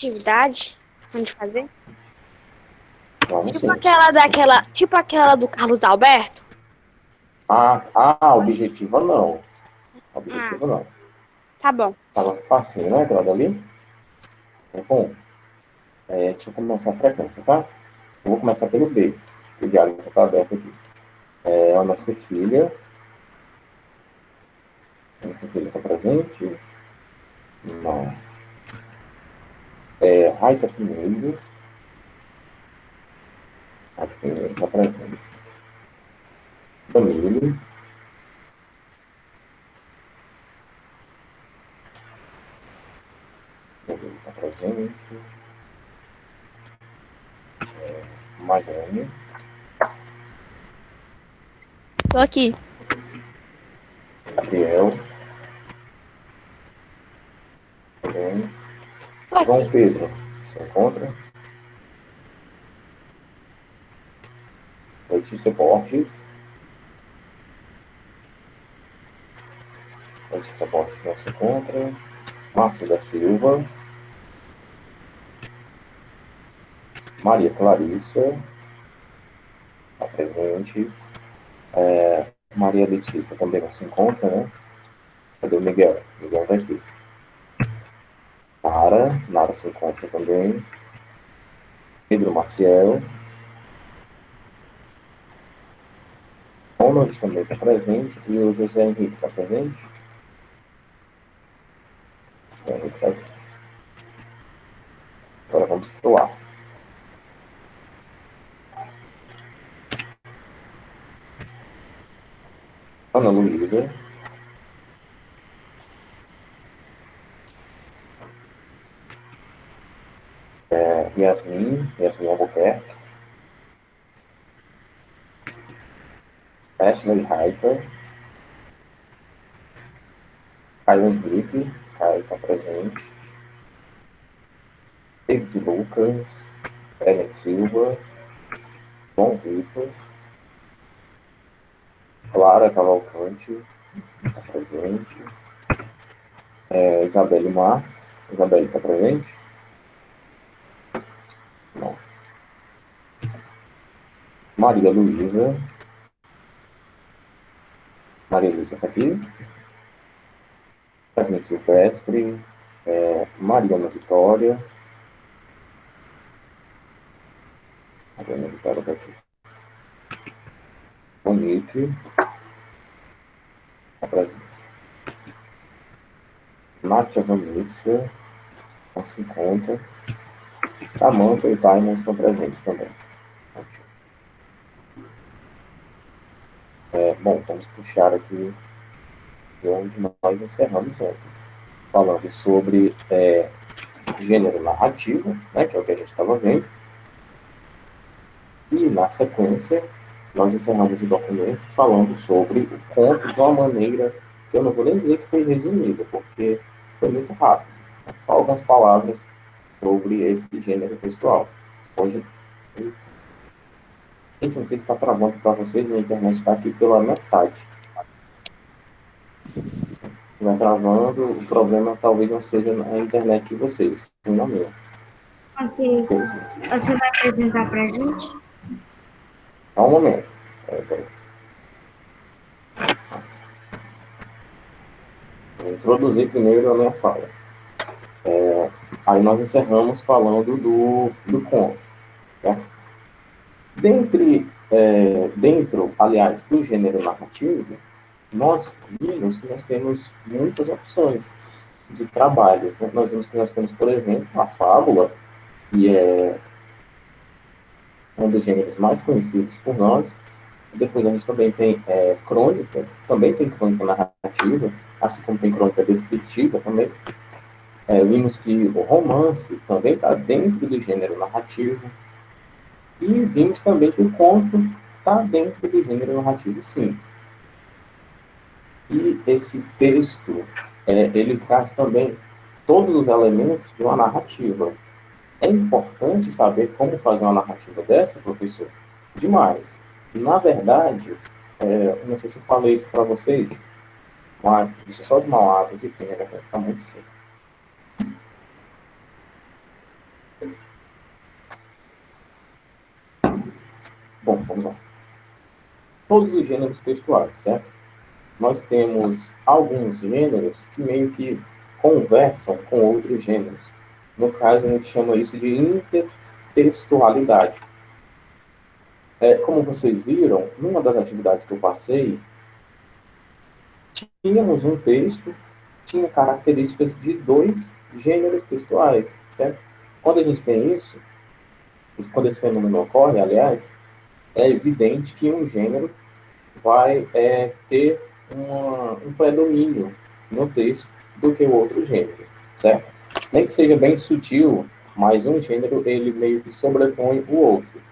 atividade onde fazer? Vamos Tipo sim. tipo aquela do Carlos Alberto? Objetiva não. Ah, Objetiva não. tá bom. Tava facinho, né, aquela dali? É bom. Deixa eu começar a frequência, tá? Eu vou começar pelo B. O diálogo está aberto aqui. Ana Cecília. Ana Cecília está presente? Não. Raita Pinheiro. Raita Pinheiro está presente. Danilo. Danilo está presente. Mariane. Tô aqui. Gabriel. Também. Tô aqui. João Pedro. Se encontra. Letícia Borges. Letícia Borges não se encontra. Márcio da Silva. Maria Clarissa. Está presente. Maria Letícia também não se encontra, né? Cadê o Miguel? O Miguel está aqui. Nara se encontra também. Pedro Maciel. Ronald também está presente. E o José Henrique está presente? José Henrique está aqui. Agora vamos para o A. Ana Luísa. Yasmin Albuquerque. Ashley Raita. Caio Henrique. Caio está presente. David Lucas. Ellen Silva. João Vitor. Clara Cavalcante. Está presente. Isabelle Marques. Isabelle está presente? Não. Maria Luísa. Maria Luísa está aqui. Yasmin Silvestre. Mariana Vitória. Mariana Vitória está aqui. Monique. Está presente. Nátia Vanessa. Não se encontra. Samantha e Taimon estão presentes também. Bom, vamos puxar aqui de onde nós encerramos ontem, falando sobre gênero narrativo, né, que é o que a gente estava vendo, e na sequência nós encerramos o documento falando sobre o conto de uma maneira que eu não vou nem dizer que foi resumida, porque foi muito rápido, só algumas palavras sobre esse gênero textual. Hoje, gente, não sei se está travando para vocês, a internet está aqui pela metade. Vai travando, o problema talvez não seja na internet de vocês, sim na minha. Ok. Você vai apresentar para a gente? Só um momento. Vou introduzir primeiro a minha fala. Aí nós encerramos falando do conto. Né? Dentro, aliás, do gênero narrativo, nós vimos que nós temos muitas opções de trabalho. Né? Nós vimos que nós temos, por exemplo, a fábula, que é um dos gêneros mais conhecidos por nós. Depois a gente também tem crônica, também tem crônica narrativa, assim como tem crônica descritiva também. Vimos que o romance também está dentro do gênero narrativo. E vimos também que o conto está dentro do gênero narrativo, sim. E esse texto, ele traz também todos os elementos de uma narrativa. É importante saber como fazer uma narrativa dessa, professor? Demais. Na verdade, não sei se eu falei isso para vocês, mas deixa eu só tomar uma água aqui, porque vai ficar muito seco. Bom, vamos lá. Todos os gêneros textuais, certo? Nós temos alguns gêneros que meio que conversam com outros gêneros. No caso, a gente chama isso de intertextualidade. Como vocês viram, numa das atividades que eu passei, tínhamos um texto, tinha características de dois gêneros textuais, certo? Quando a gente tem isso, quando esse fenômeno ocorre, aliás, é evidente que um gênero vai ter um predomínio no texto do que o outro gênero, certo? Nem que seja bem sutil, mas um gênero, ele meio que sobrepõe o outro.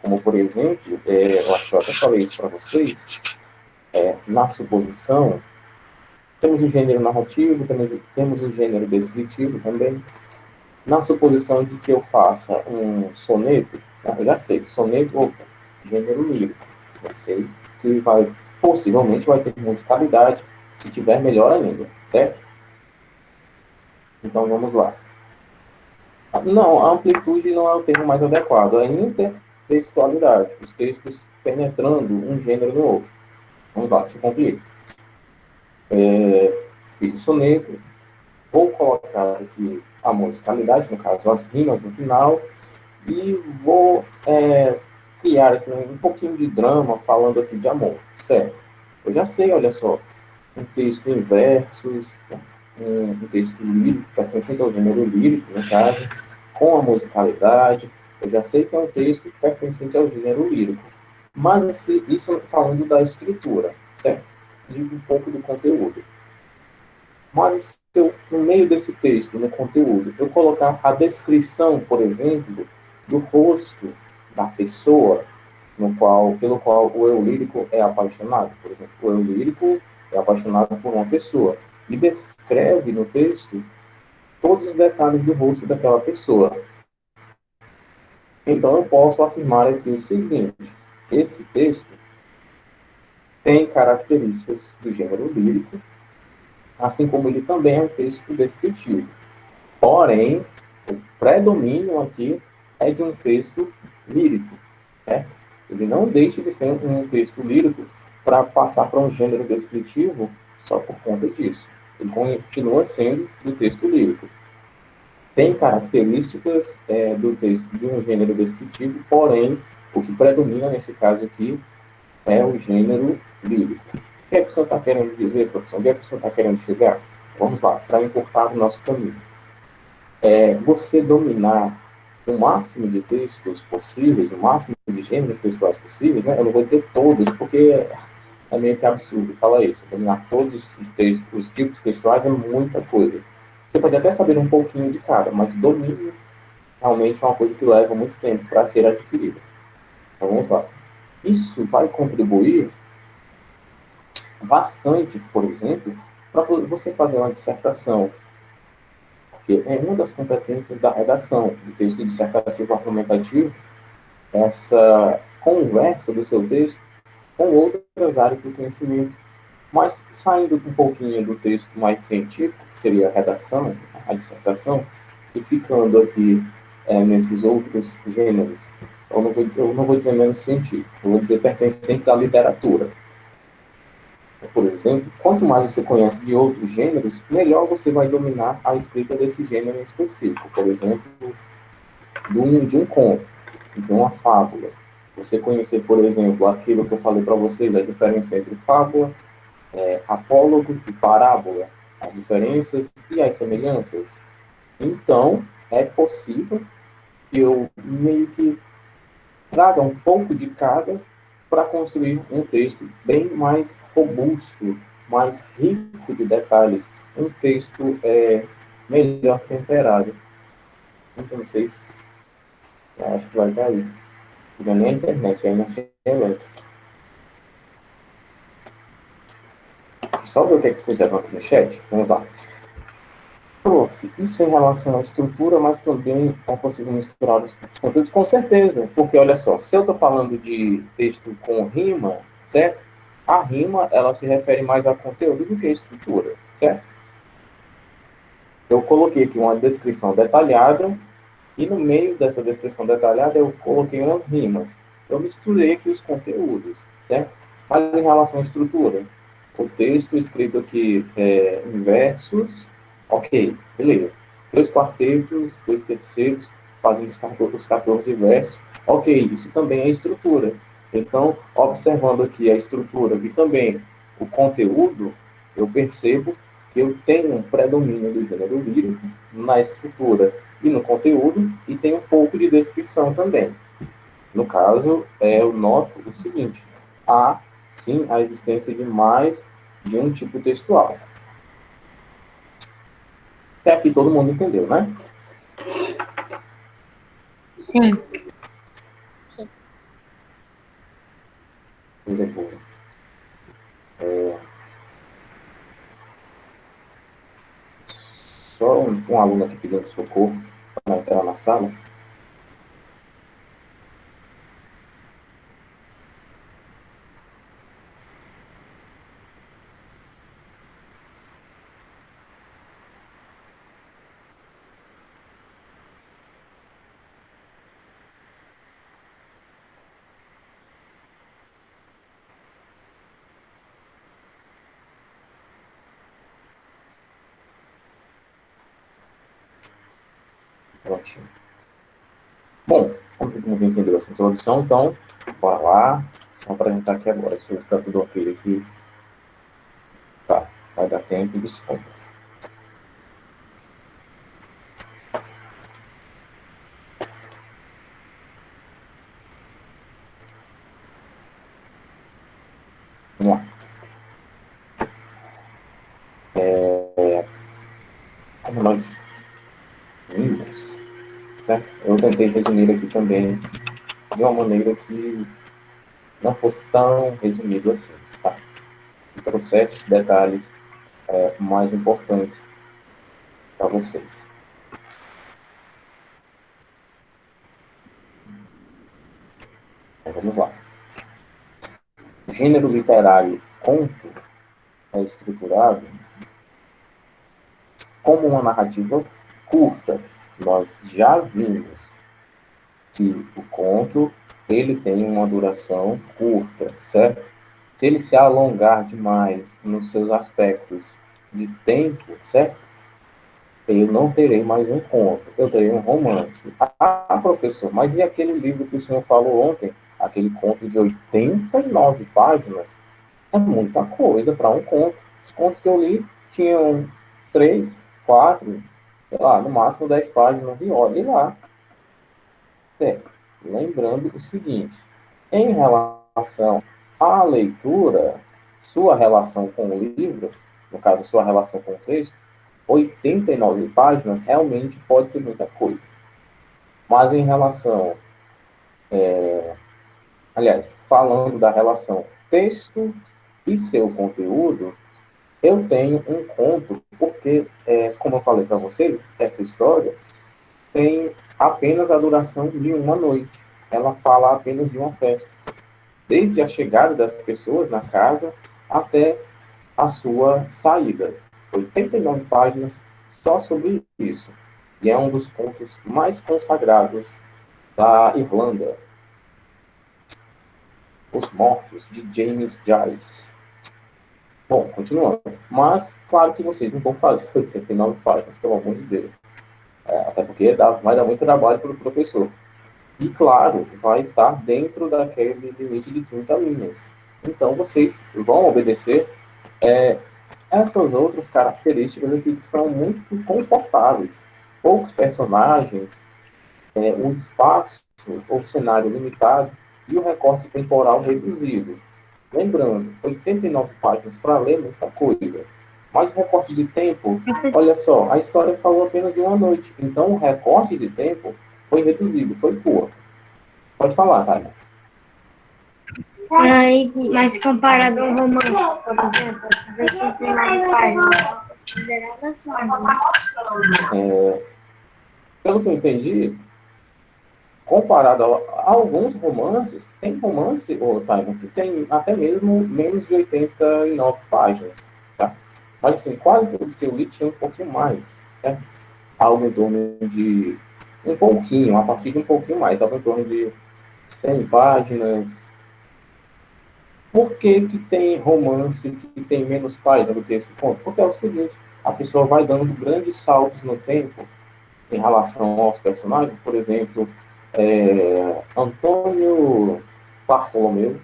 Como, por exemplo, eu acho que eu até falei isso para vocês, na suposição, temos o gênero narrativo, temos o gênero descritivo também. Na suposição de que eu faça um soneto, eu já sei que soneto, opa, gênero lírico. Já sei que possivelmente vai ter musicalidade, se tiver melhor ainda, certo? Então vamos lá. Não, a amplitude não é o termo mais adequado, é intertextualidade, os textos penetrando um gênero no outro. Vamos lá, deixa eu concluir. Fiz o soneto, vou colocar aqui a musicalidade, no caso as rimas no final, e vou criar aqui um pouquinho de drama falando aqui de amor, certo? Eu já sei, olha só, um texto em versos, um texto lírico, pertencente ao gênero lírico, no caso, com a musicalidade, eu já sei que é um texto pertencente ao gênero lírico. Mas isso falando da estrutura, certo? E um pouco do conteúdo. Mas se eu, no meio desse texto, no conteúdo, eu colocar a descrição, por exemplo, do rosto da pessoa pelo qual o eu lírico é apaixonado, por exemplo, o eu lírico é apaixonado por uma pessoa e descreve no texto todos os detalhes do rosto daquela pessoa. Então eu posso afirmar aqui o seguinte: esse texto tem características do gênero lírico, assim como ele também é um texto descritivo. Porém, o predomínio aqui é de um texto lírico, né? Ele não deixa de ser um texto lírico para passar para um gênero descritivo só por conta disso. Ele continua sendo do texto lírico. Tem características do texto de um gênero descritivo, porém, o que predomina nesse caso aqui é o gênero lírico. O que é que o senhor está querendo dizer, professor? Onde é que o senhor está querendo chegar? Vamos lá, para encurtar o nosso caminho. Você dominar o máximo de textos possíveis, o máximo de gêneros textuais possíveis, né? Eu não vou dizer todos, porque é meio que absurdo falar isso. Dominar todos os tipos textuais é muita coisa. Você pode até saber um pouquinho de cada, mas domínio realmente é uma coisa que leva muito tempo para ser adquirida. Então vamos lá. Isso vai contribuir bastante, por exemplo, para você fazer uma dissertação, porque é uma das competências da redação, do texto dissertativo argumentativo, essa conversa do seu texto com outras áreas do conhecimento, mas saindo um pouquinho do texto mais científico, que seria a redação, a dissertação, e ficando aqui nesses outros gêneros. Eu não vou dizer menos científico, eu vou dizer pertencentes à literatura. Por exemplo, quanto mais você conhece de outros gêneros, melhor você vai dominar a escrita desse gênero em específico. Por exemplo, de um conto, de uma fábula. Você conhecer, por exemplo, aquilo que eu falei para vocês, a diferença entre fábula, apólogo e parábola, as diferenças e as semelhanças. Então, é possível que eu meio que traga um pouco de cada para construir um texto bem mais robusto, mais rico de detalhes, um texto melhor temperado. Então, não sei se acho que vai cair. Não é nem a internet, é a energia elétrica. Só ver o que é que fizeram aqui no chat. Vamos lá. Prof, isso em relação à estrutura, mas também é possível misturar os conteúdos? Com certeza, porque olha só, se eu estou falando de texto com rima, certo? A rima, ela se refere mais a conteúdo do que a estrutura, certo? Eu coloquei aqui uma descrição detalhada, e no meio dessa descrição detalhada eu coloquei umas rimas. eu misturei aqui os conteúdos, certo? Mas em relação à estrutura, o texto escrito aqui em versos, ok, beleza. 2 quartetos, 2 terceiros, fazendo os 14 versos, ok, isso também é estrutura. Então, observando aqui a estrutura e também o conteúdo, eu percebo que eu tenho um predomínio do gênero lírico na estrutura e no conteúdo, e tem um pouco de descrição também. No caso, eu noto o seguinte: há, sim, a existência de mais de um tipo textual. Até aqui todo mundo entendeu, né? Sim. Coisa boa. Só um aluno aqui pedindo socorro para entrar na sala. Ótimo. Bom, como todo mundo entendeu essa introdução, então, bora lá. Vamos apresentar aqui agora. Deixa eu ver se está tudo ok aqui. Tá, vai dar tempo de desconto. Vamos lá. Como nós vimos, certo? Eu tentei resumir aqui também de uma maneira que não fosse tão resumido assim, tá? E trouxesse detalhes mais importantes para vocês. Então, vamos lá. O gênero literário conto é estruturado como uma narrativa curta. Nós já vimos que o conto ele tem uma duração curta, certo? Se ele se alongar demais nos seus aspectos de tempo, certo? Eu não terei mais um conto, eu terei um romance. Ah, professor, mas e aquele livro que o senhor falou ontem? Aquele conto de 89 páginas? É muita coisa para um conto. Os contos que eu li tinham 3, 4, sei lá, no máximo 10 páginas, e olhe lá. Certo. Lembrando o seguinte, em relação à leitura, sua relação com o livro, no caso, sua relação com o texto, 89 páginas realmente pode ser muita coisa. Mas em relação, aliás, falando da relação texto e seu conteúdo, eu tenho um conto, porque, como eu falei para vocês, essa história tem apenas a duração de uma noite. Ela fala apenas de uma festa. Desde a chegada das pessoas na casa até a sua saída. 89 páginas só sobre isso. E é um dos contos mais consagrados da Irlanda. Os Mortos, de James Joyce. Bom, continuando. Mas, claro que vocês não vão fazer 89 páginas, pelo amor de Deus. Até porque vai dar muito trabalho para o professor. E, claro, vai estar dentro daquele limite de 30 linhas. Então, vocês vão obedecer essas outras características aqui que são muito confortáveis. Poucos personagens, o espaço ou cenário limitado e o recorte temporal reduzido. Lembrando, 89 páginas para ler é muita coisa. Mas o recorte de tempo, olha só, a história falou apenas de uma noite. Então, o recorte de tempo foi reduzido, foi curto. Pode falar, Tânia. Mas comparado a um romance, por exemplo, de 39 páginas, considerado assim, né? Pelo que eu entendi, comparado a alguns romances, tem romance, Tânia, que tem até mesmo menos de 89 páginas, tá? Mas, assim, quase todos que eu li tinham um pouquinho mais, certo? Algo em torno de um pouquinho, a partir de um pouquinho mais, algo em torno de 100 páginas. Por que que tem romance que tem menos páginas do que esse conto? Porque é o seguinte, a pessoa vai dando grandes saltos no tempo em relação aos personagens. Por exemplo, Antônio Bartolomeu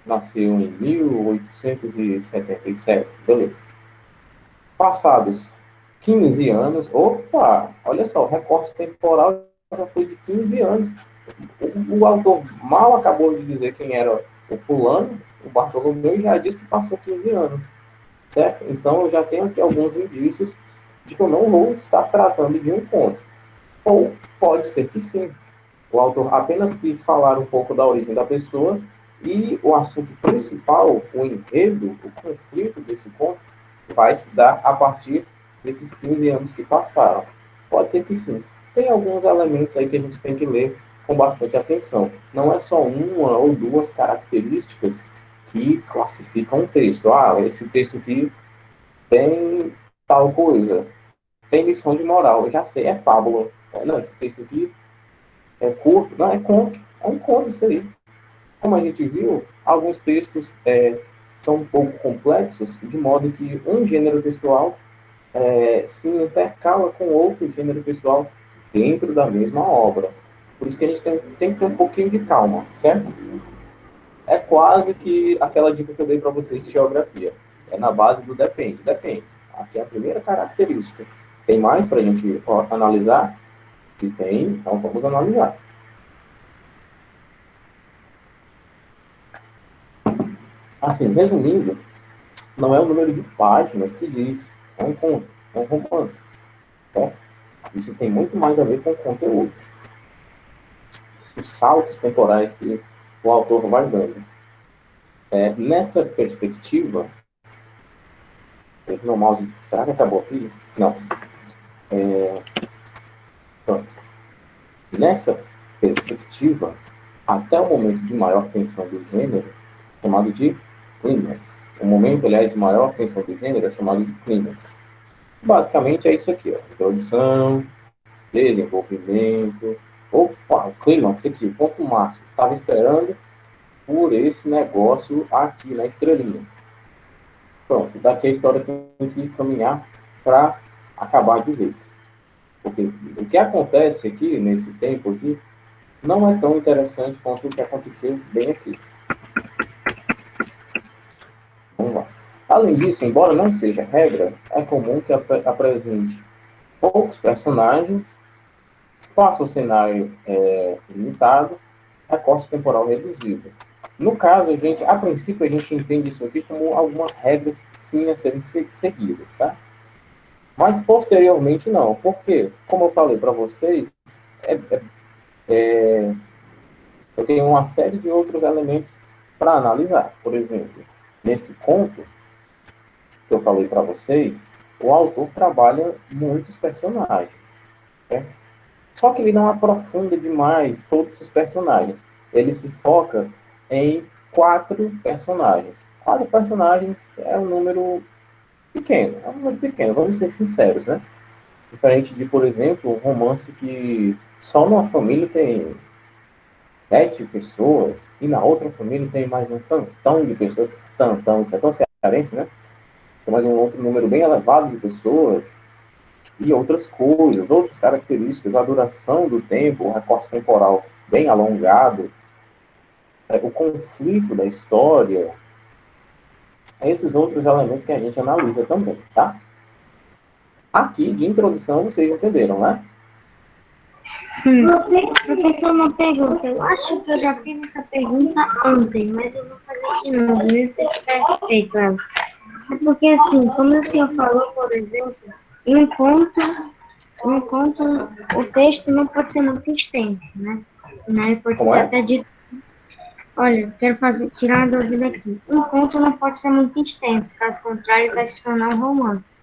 nasceu em 1877, beleza. Passados 15 anos, opa, olha só, o recorte temporal já foi de 15 anos. O autor mal acabou de dizer quem era o fulano, o Bartolomeu, e já disse que passou 15 anos, certo? Então, eu já tenho aqui alguns indícios de que eu não vou estar tratando de um conto. Ou pode ser que sim. O autor apenas quis falar um pouco da origem da pessoa e o assunto principal, o enredo, o conflito desse conto, vai se dar a partir desses 15 anos que passaram. Pode ser que sim. Tem alguns elementos aí que a gente tem que ler com bastante atenção. Não é só uma ou duas características que classificam um texto. Ah, esse texto aqui tem tal coisa, tem lição de moral, eu já sei, é fábula. Não, esse texto aqui é curto, não, é conto, é um conto isso aí. Como a gente viu, alguns textos são um pouco complexos, de modo que um gênero textual se intercala com outro gênero textual dentro da mesma obra. Por isso que a gente tem que ter um pouquinho de calma, certo? É quase que aquela dica que eu dei para vocês de geografia. É na base do depende. Depende. Aqui é a primeira característica. Tem mais para a gente analisar? Se tem, então vamos analisar. Assim, resumindo, não é o número de páginas que diz, é um conto, é um romance. Certo? Isso tem muito mais a ver com o conteúdo. Os saltos temporais que o autor vai dando. Nessa perspectiva, no mouse, será que acabou aqui? Não. Pronto. Nessa perspectiva, até o momento de maior tensão do gênero, chamado de clímax. O momento, aliás, de maior tensão do gênero é chamado de clímax. Basicamente é isso aqui, ó. Introdução, desenvolvimento. Opa, o clímax aqui, o ponto máximo. Estava esperando por esse negócio aqui na estrelinha. Pronto, daqui a história tem que caminhar para acabar de vez. Porque o que acontece aqui, nesse tempo aqui, não é tão interessante quanto o que aconteceu bem aqui. Vamos lá. Além disso, embora não seja regra, é comum que apresente poucos personagens, espaço ou cenário limitado, recorte temporal reduzido. No caso, a princípio, a gente entende isso aqui como algumas regras sim a serem seguidas, tá? Mas posteriormente não. Por quê? Como eu falei para vocês, eu tenho uma série de outros elementos para analisar. Por exemplo, nesse conto que eu falei para vocês, o autor trabalha muitos personagens. Né? Só que ele não aprofunda demais todos os personagens. Ele se foca em 4 personagens. 4 personagens é um número pequeno. É um número pequeno, vamos ser sinceros, né? Diferente de, por exemplo, um romance que só numa família tem 7 pessoas e na outra família tem mais um tantão de pessoas. Tantão, isso é tão cearense, né? Tem mais um outro número bem elevado de pessoas e outras coisas, outras características, a duração do tempo, o recorte temporal bem alongado, o conflito da história, esses outros elementos que a gente analisa também, tá? Aqui, de introdução, vocês entenderam, né? Professor, uma pergunta. Eu acho que eu já fiz essa pergunta ontem, mas eu vou fazer de novo, mesmo se eu tiver feito ela. É porque, assim, como o senhor falou, por exemplo, em um conto, o texto não pode ser muito extenso, né? Pode Como ser é? até de... Olha, quero tirar uma dúvida aqui. Um conto não pode ser muito extenso, caso contrário, vai se tornar um romance.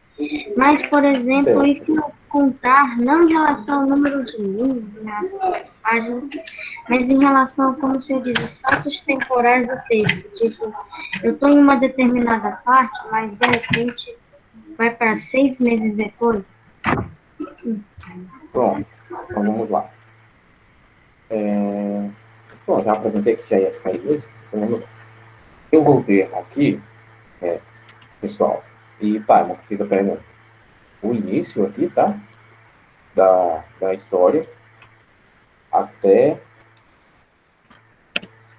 Mas, por exemplo, Certo. e se eu contar, não em relação ao número de livros, em relação às páginas, mas em relação a, como se diz, os saltos temporais do texto. Tipo, eu estou em uma determinada parte, mas de repente vai para 6 meses depois. Pronto. Então vamos lá. Bom, já apresentei que já ia sair mesmo. Então, vamos lá. Eu vou ver aqui, pessoal, e tá, eu fiz a pergunta. O início aqui, tá? Da história até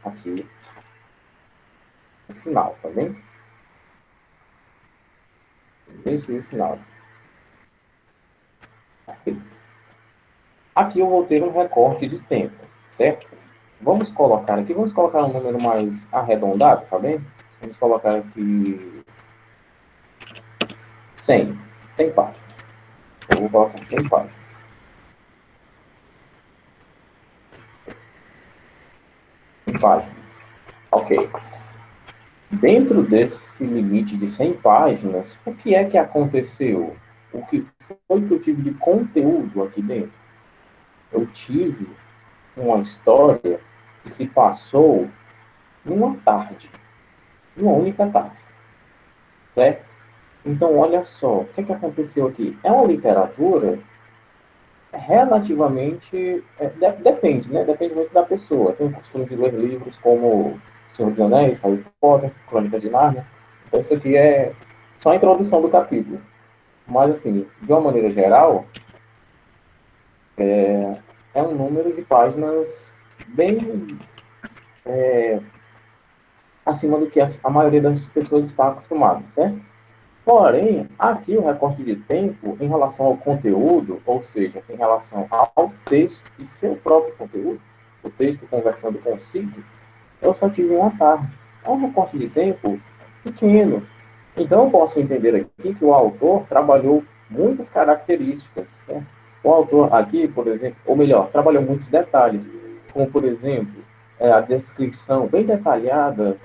aqui o final, tá bem? Início e o final. Aqui eu vou ter um recorte de tempo, certo? Vamos colocar um número mais arredondado, tá bem? Vamos colocar aqui 100 páginas. Eu vou colocar 100 páginas. Páginas. Ok. Dentro desse limite de 100 páginas, o que é que aconteceu? O que foi que eu tive de conteúdo aqui dentro? Eu tive uma história que se passou numa tarde, numa única tarde, certo? Então, olha só, o que é que aconteceu aqui? É uma literatura relativamente... depende, né? Depende muito da pessoa. Tem o costume de ler livros como Senhor dos Anéis, Harry Potter, Crônicas de Nárnia. Então, isso aqui é só a introdução do capítulo. Mas, assim, de uma maneira geral, é um número de páginas bem acima do que a maioria das pessoas está acostumada, certo? Porém, aqui o recorte de tempo em relação ao conteúdo, ou seja, em relação ao texto e seu próprio conteúdo, o texto conversando consigo, eu só tive uma tarde. É um recorte de tempo pequeno. Então, eu posso entender aqui que o autor trabalhou muitas características, certo? O autor aqui, por exemplo, ou melhor, trabalhou muitos detalhes, como, por exemplo, a descrição bem detalhada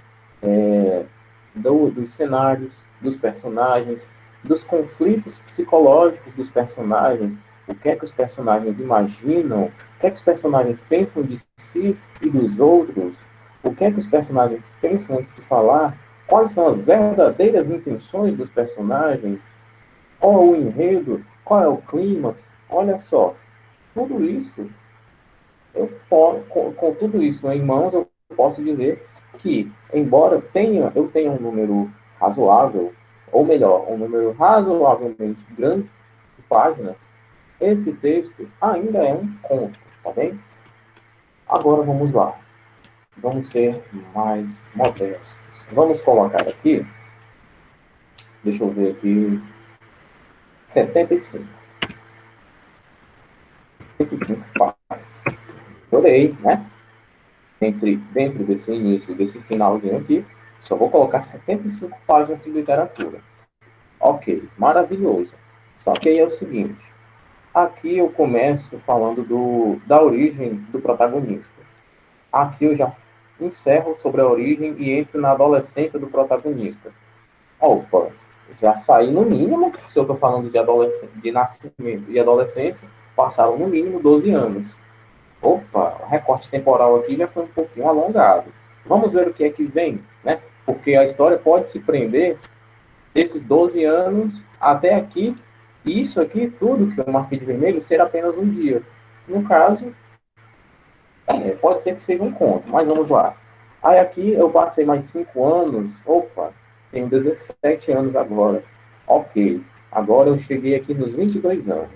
dos cenários, dos personagens, dos conflitos psicológicos dos personagens, o que é que os personagens imaginam, o que é que os personagens pensam de si e dos outros, o que é que os personagens pensam antes de falar, quais são as verdadeiras intenções dos personagens, qual é o enredo, qual é o clímax. Olha só, tudo isso, com tudo isso em mãos, eu posso dizer que, embora eu tenha um número razoável, ou melhor, um número razoavelmente grande de páginas, esse texto ainda é um conto, tá bem? Agora vamos lá. Vamos ser mais modestos. Vamos colocar aqui, deixa eu ver aqui, 75. 75 páginas. Adorei, né? Dentro desse início, desse finalzinho aqui, só vou colocar 75 páginas de literatura. Ok, maravilhoso. Só que aí é o seguinte, aqui eu começo falando da origem do protagonista. Aqui eu já encerro sobre a origem e entro na adolescência do protagonista. Opa, já saí no mínimo, se eu estou falando de nascimento e adolescência, passaram no mínimo 12 anos. Opa, o recorte temporal aqui já foi um pouquinho alongado. Vamos ver o que é que vem, né? Porque a história pode se prender desses 12 anos até aqui, e isso aqui, tudo que eu marquei de vermelho, ser apenas um dia. No caso, pode ser que seja um conto, mas vamos lá. Aí aqui eu passei mais 5 anos, opa, tenho 17 anos agora. Ok, agora eu cheguei aqui nos 22 anos.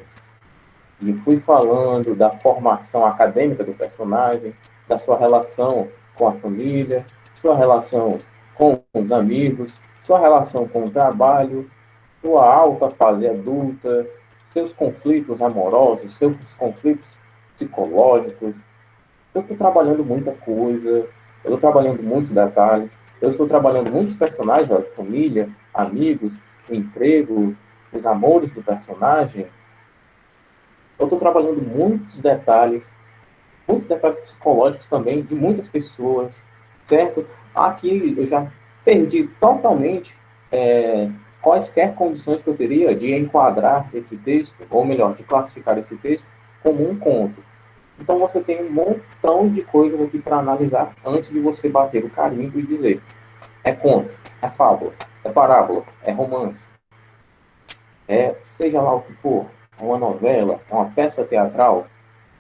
E fui falando da formação acadêmica do personagem, da sua relação com a família, sua relação com os amigos, sua relação com o trabalho, sua alta fase adulta, seus conflitos amorosos, seus conflitos psicológicos. Eu estou trabalhando muita coisa, eu estou trabalhando muitos detalhes, eu estou trabalhando muitos personagens, ó, família, amigos, emprego, os amores do personagem. Eu estou trabalhando muitos detalhes psicológicos também, de muitas pessoas, certo? Aqui eu já perdi totalmente quaisquer condições que eu teria de enquadrar esse texto, ou melhor, de classificar esse texto como um conto. Então você tem um montão de coisas aqui para analisar antes de você bater o carimbo e dizer: é conto, é fábula, é parábola, é romance, seja lá o que for, é uma novela, é uma peça teatral.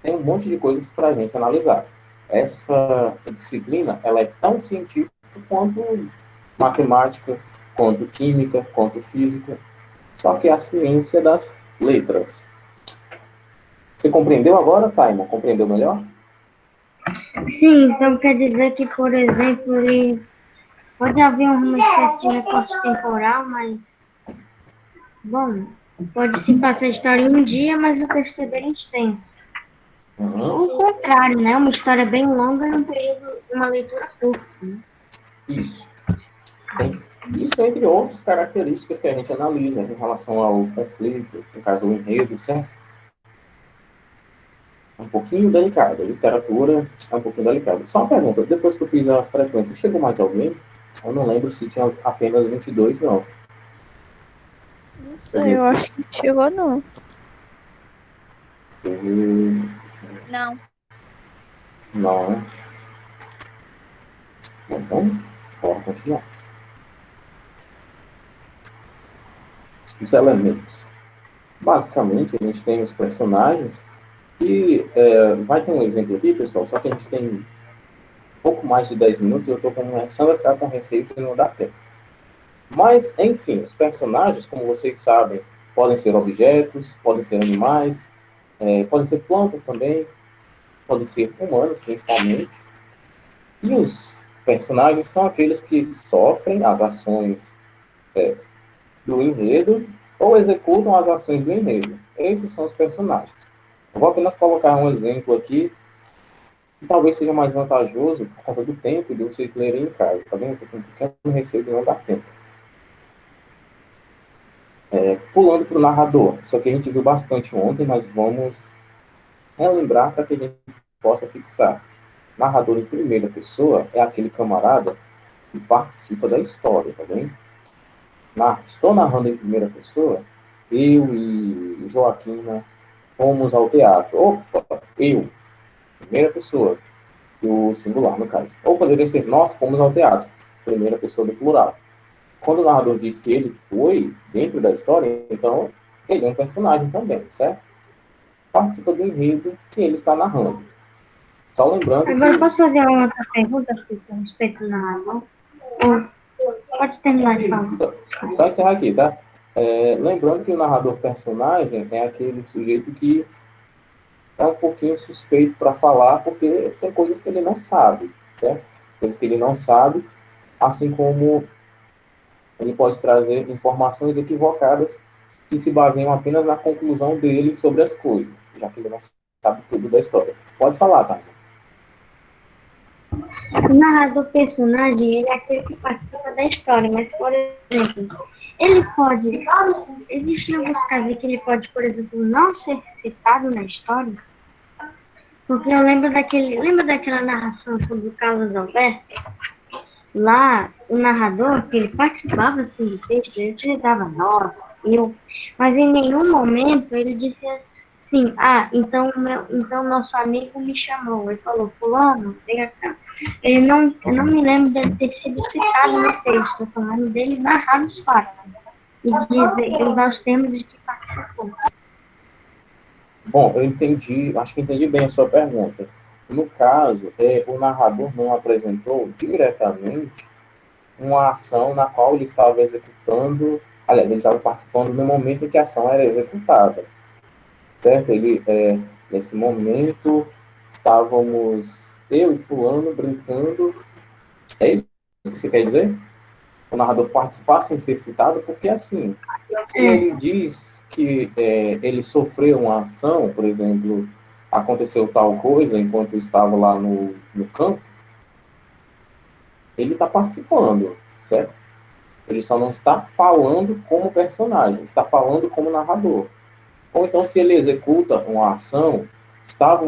Tem um monte de coisas para a gente analisar. essa disciplina ela é tão científica quanto matemática, quanto química, quanto física, só que é a ciência das letras. Você compreendeu agora, Taima? Compreendeu melhor? Sim, então quer dizer que, por exemplo, pode haver uma espécie de recorte temporal, mas, bom, pode se passar a história em um dia, mas o texto é bem extenso. Uhum. O contrário, né? Uma história bem longa e um período, uma leitura curta. Né? Isso. Isso entre outras características que a gente analisa em relação ao conflito, no caso, o enredo, certo? É um pouquinho delicado. A literatura é um pouquinho delicada. Só uma pergunta. Depois que eu fiz a frequência, chegou mais alguém? Eu não lembro se tinha apenas 22, não. Não sei, eu acho que não chegou, não. Não. Não, né? Bom, então, bora continuar. Os elementos. Basicamente, a gente tem os personagens e vai ter um exemplo aqui, pessoal, só que a gente tem pouco mais de 10 minutos e eu estou começando a ficar com receio de não dar tempo. Mas, enfim, os personagens, como vocês sabem, podem ser objetos, podem ser animais, podem ser plantas também, podem ser humanos, principalmente. E os personagens são aqueles que sofrem as ações do enredo ou executam as ações do enredo. Esses são os personagens. Eu vou apenas colocar um exemplo aqui que talvez seja mais vantajoso por conta do tempo de vocês lerem em casa, tá vendo? Eu estou com um pequeno receio de não dar tempo. Pulando para o narrador. Isso aqui a gente viu bastante ontem, mas vamos relembrar para que a gente possa fixar. Narrador em primeira pessoa é aquele camarada que participa da história, tá bem? Estou narrando em primeira pessoa, eu e Joaquina fomos ao teatro. Opa, eu, primeira pessoa, do singular, no caso. Ou poderia ser nós fomos ao teatro, primeira pessoa do plural. Quando o narrador diz que ele foi dentro da história, então ele é um personagem também, certo? Participa do enredo que ele está narrando. Só lembrando Agora, que... posso fazer uma outra pergunta, professor, a respeito do narrador? Pode terminar de falar. Só encerrar aqui, tá? Lembrando que o narrador personagem é aquele sujeito que é um pouquinho suspeito para falar, porque tem coisas que ele não sabe, certo? Coisas que ele não sabe, assim como ele pode trazer informações equivocadas que se baseiam apenas na conclusão dele sobre as coisas, já que ele não sabe tudo da história. Pode falar, tá? O narrador personagem, ele é aquele que participa da história, mas, por exemplo, ele pode... Existem alguns casos em que ele pode, por exemplo, não ser citado na história, porque eu lembro lembra daquela narração sobre o Carlos Alberto? Lá, o narrador, que ele participava assim do texto, ele utilizava nós, eu, mas em nenhum momento ele disse assim, então nosso amigo me chamou, ele falou, fulano, vem cá. Eu não me lembro dele ter sido citado no texto, eu só lembro dele narrar os fatos e usar os termos de que participou. Bom, eu entendi, acho que entendi bem a sua pergunta. No caso, o narrador não apresentou diretamente uma ação na qual ele estava executando, aliás, ele estava participando no momento em que a ação era executada, certo? Nesse momento, estávamos eu e fulano brincando, é isso que você quer dizer? O narrador participar sem ser citado, porque assim, se ele diz que ele sofreu uma ação, por exemplo, aconteceu tal coisa enquanto estava lá no campo, ele está participando, certo? Ele só não está falando como personagem, está falando como narrador. Ou então, se ele executa uma ação, estava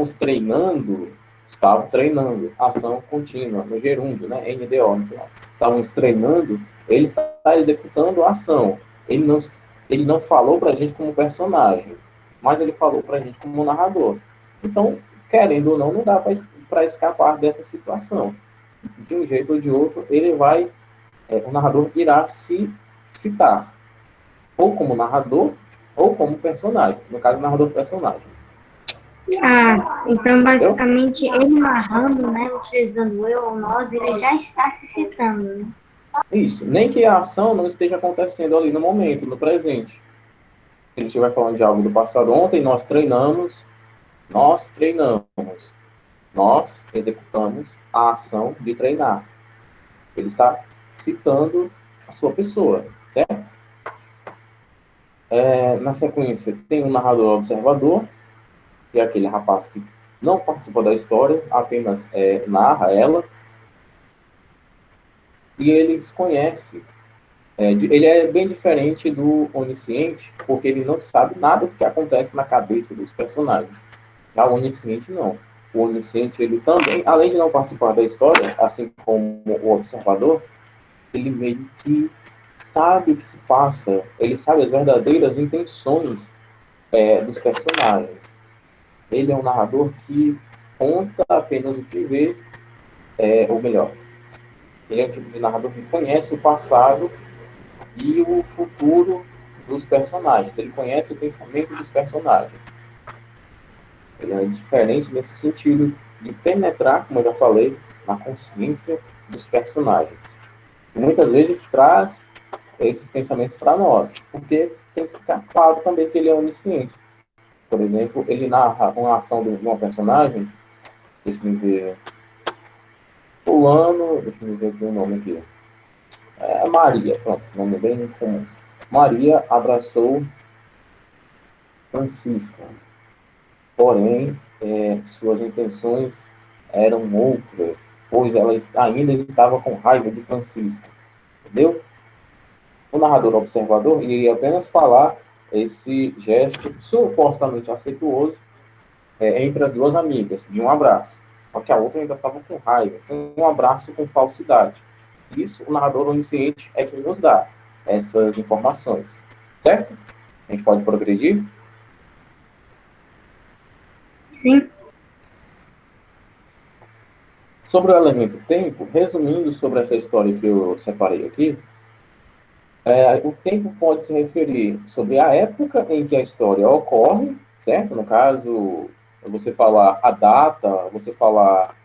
treinando, ação contínua, no gerúndio, né? NDO, no final. Estávamos treinando, ele está executando a ação. Ele não falou para a gente como personagem, mas ele falou para a gente como narrador. Então, querendo ou não, não dá para escapar dessa situação. De um jeito ou de outro, o narrador irá se citar, ou como narrador, ou como personagem. No caso, narrador personagem. Então basicamente ele narrando, né, utilizando eu ou nós, ele já está se citando, né? Isso. Nem que a ação não esteja acontecendo ali no momento, no presente. Se ele estiver falando de algo do passado, ontem nós treinamos, nós executamos a ação de treinar. Ele está citando a sua pessoa, certo? Na sequência, tem um narrador observador, que é aquele rapaz que não participou da história, apenas narra ela, e ele desconhece. Ele é bem diferente do onisciente, porque ele não sabe nada do que acontece na cabeça dos personagens. Já o onisciente, não. O onisciente, ele também, além de não participar da história, assim como o observador, ele meio que sabe o que se passa, ele sabe as verdadeiras intenções dos personagens. Ele é um narrador que conta apenas o que vê, ou melhor, ele é um tipo de narrador que conhece o passado e o futuro dos personagens. Ele conhece o pensamento dos personagens. Ele é diferente nesse sentido de penetrar, como eu já falei, na consciência dos personagens. E muitas vezes traz esses pensamentos para nós, porque tem que ficar claro também que ele é onisciente. Por exemplo, ele narra uma ação de uma personagem, deixa eu ver, fulano, deixa eu ver o nome aqui, Maria, pronto, nome bem comum. Maria abraçou Francisca, porém, suas intenções eram outras, pois ela ainda estava com raiva de Francisca, entendeu? O narrador observador iria apenas falar esse gesto supostamente afetuoso entre as duas amigas, de um abraço. Só que a outra ainda estava com raiva, um abraço com falsidade. Isso o narrador onisciente é que nos dá essas informações, certo? A gente pode progredir? Sim. Sobre o elemento tempo, resumindo sobre essa história que eu separei aqui, o tempo pode se referir sobre a época em que a história ocorre, certo? No caso, você falar a data, você falar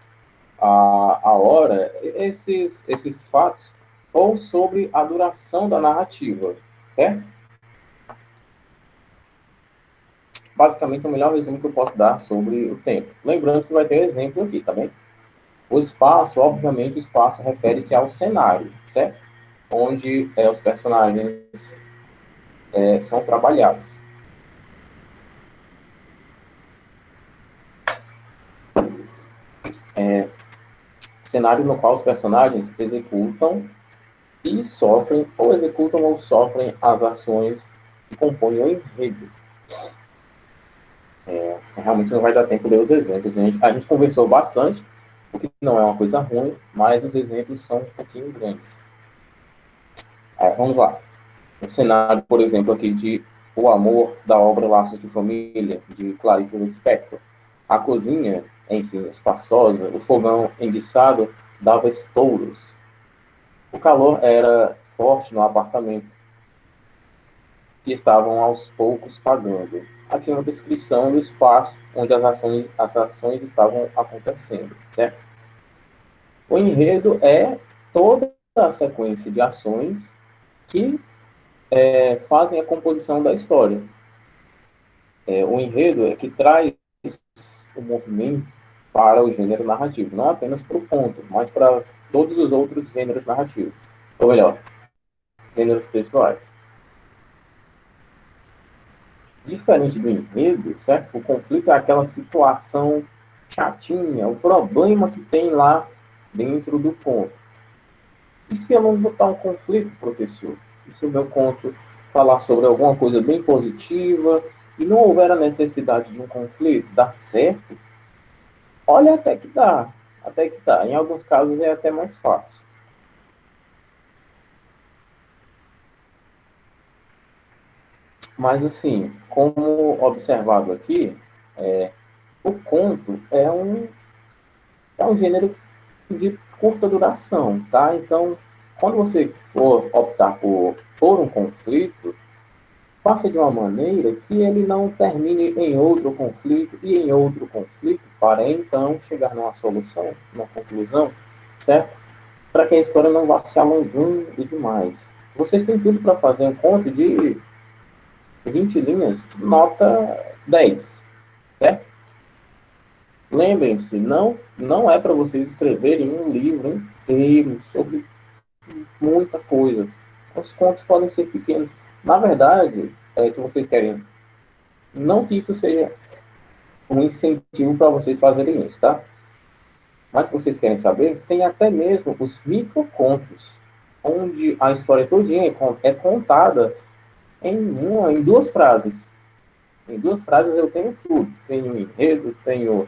a hora, esses fatos, ou sobre a duração da narrativa, certo? Basicamente, o melhor resumo que eu posso dar sobre o tempo. Lembrando que vai ter exemplo aqui, tá bem? O espaço, obviamente, o espaço refere-se ao cenário, certo? Onde os personagens são trabalhados. Cenário no qual os personagens executam e sofrem, ou executam ou sofrem as ações que compõem o enredo. Realmente não vai dar tempo de ler os exemplos. A gente conversou bastante, o que não é uma coisa ruim, mas os exemplos são um pouquinho grandes. Vamos lá. Um cenário, por exemplo, aqui de O Amor, da obra Laços de Família, de Clarice Lispector. A cozinha, enfim, espaçosa, o fogão enguiçado dava estouros. O calor era forte no apartamento, que estavam aos poucos pagando. Aqui é uma descrição do espaço onde as ações estavam acontecendo, certo? O enredo é toda a sequência de ações que fazem a composição da história. O enredo é que traz o movimento para o gênero narrativo, não apenas para o conto, mas para todos os outros gêneros narrativos. Ou melhor, gêneros textuais. Diferente do enredo, certo? O conflito é aquela situação chatinha, o problema que tem lá dentro do conto. E se eu não botar um conflito, professor? E se o meu conto falar sobre alguma coisa bem positiva e não houver a necessidade de um conflito, dá certo? Olha, até que dá. Até que dá. Em alguns casos é até mais fácil. Mas, assim, como observado aqui, o conto é um gênero de curta duração, tá? Então, quando você for optar por um conflito, faça de uma maneira que ele não termine em outro conflito e em outro conflito, para então chegar numa solução, numa conclusão, certo? Para que a história não vá se alongando demais. Vocês têm tudo para fazer um conto de 20 linhas, nota 10, certo? Lembrem-se, não é para vocês escreverem um livro inteiro sobre muita coisa. Os contos podem ser pequenos. Na verdade, se vocês querem, não que isso seja um incentivo para vocês fazerem isso, tá? Mas se vocês querem saber, tem até mesmo os microcontos, onde a história todinha é contada em duas frases. Em duas frases eu tenho tudo. Tenho o enredo, tenho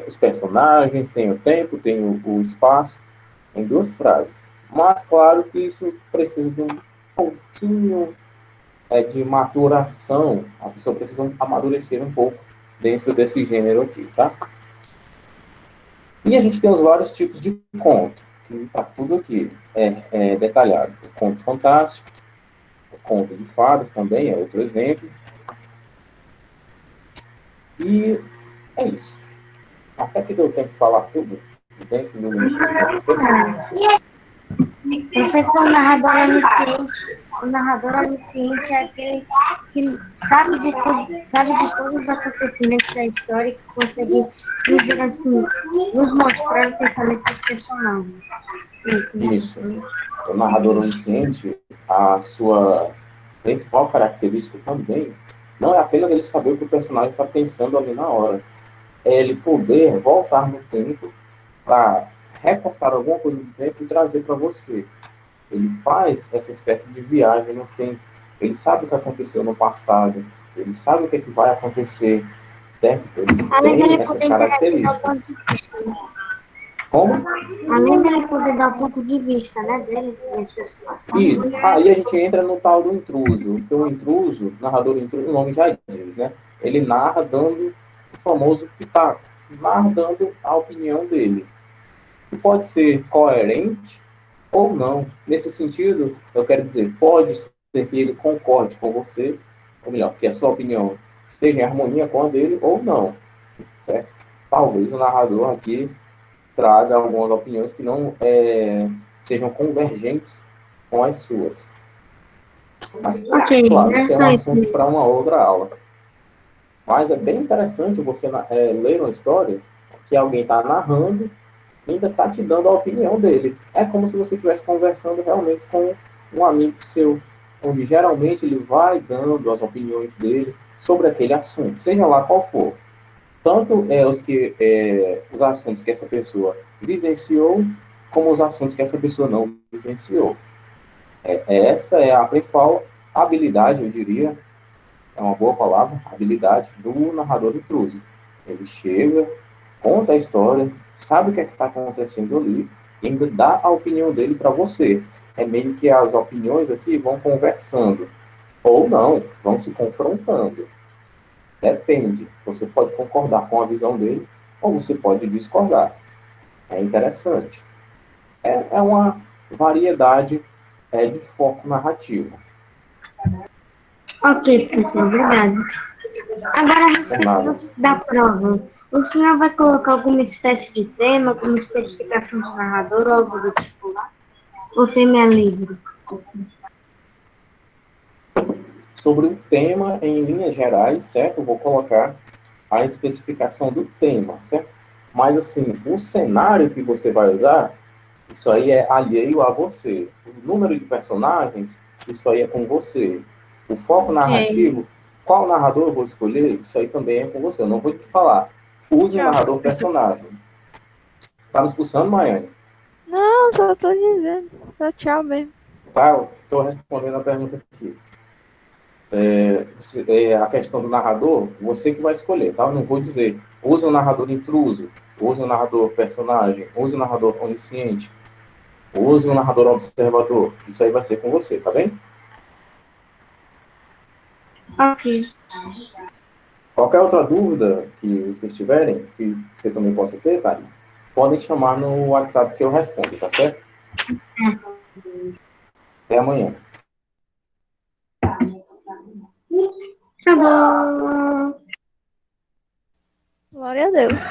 os personagens, tenho o tempo, tenho o espaço, em duas frases. Mas, claro que isso precisa de um pouquinho de maturação. A pessoa precisa amadurecer um pouco dentro desse gênero aqui, tá? E a gente tem os vários tipos de conto, que está tudo aqui detalhado. O conto fantástico, o conto de fadas também é outro exemplo. E é isso. Até que deu tempo de falar tudo dentro do Professor, o narrador onisciente é aquele que sabe de tudo, sabe de todos os acontecimentos da história e que consegue dizer assim, nos mostrar o pensamento dos personagens. Isso. O narrador onisciente, a sua principal característica também, não é apenas ele saber o que o personagem está pensando ali na hora, é ele poder voltar no tempo para recortar alguma coisa do tempo e trazer para você. Ele faz essa espécie de viagem no tempo. Ele sabe o que aconteceu no passado. Ele sabe o que vai acontecer. Certo? Ele tem essas características. Como? Além dele poder dar o ponto de vista, né, dele nessa situação. E aí a gente entra no tal do intruso. Porque o intruso, narrador intruso, o nome já diz, né? Ele narra dando o famoso pitaco. Narra dando a opinião dele. Que pode ser coerente ou não. Nesse sentido, eu quero dizer, pode ser que ele concorde com você, ou melhor, que a sua opinião esteja em harmonia com a dele ou não. Certo? Talvez o narrador aqui traga algumas opiniões que não sejam convergentes com as suas. Mas, claro, isso é um assunto para uma outra aula. Mas é bem interessante você ler uma história que alguém está narrando e ainda está te dando a opinião dele. É como se você estivesse conversando realmente com um amigo seu, onde geralmente ele vai dando as opiniões dele sobre aquele assunto, seja lá qual for. Tanto os assuntos que essa pessoa vivenciou, como os assuntos que essa pessoa não vivenciou. Essa é a principal habilidade, eu diria, é uma boa palavra, habilidade do narrador intruso. Ele chega, conta a história, sabe o que é que está acontecendo ali, e ainda dá a opinião dele para você. É meio que as opiniões aqui vão conversando, ou não, vão se confrontando. Depende. Você pode concordar com a visão dele, ou você pode discordar. É interessante. É uma variedade de foco narrativo. Ok, professor, obrigado. Agora, a respeito da prova, o senhor vai colocar alguma espécie de tema, como especificação do narrador ou algo do tipo lá? O tema é livre? Sobre o tema, em linhas gerais, certo? Eu vou colocar a especificação do tema, certo? Mas, assim, o cenário que você vai usar, isso aí é alheio a você. O número de personagens, isso aí é com você. O foco narrativo, qual narrador eu vou escolher, isso aí também é com você. Eu não vou te falar. Use o narrador personagem. Tá me expulsando, Maiane? Não, só tô dizendo. Só tchau mesmo. Tá, estou respondendo a pergunta aqui. A questão do narrador, você que vai escolher, tá? Eu não vou dizer. Use o narrador intruso, use o narrador personagem, use o narrador onisciente, use o narrador observador. Isso aí vai ser com você, tá bem? Ok. Qualquer outra dúvida que vocês tiverem, que você também possa ter, tá? Podem chamar no WhatsApp que eu respondo, tá certo? Até amanhã. Tá bom. Glória a Deus.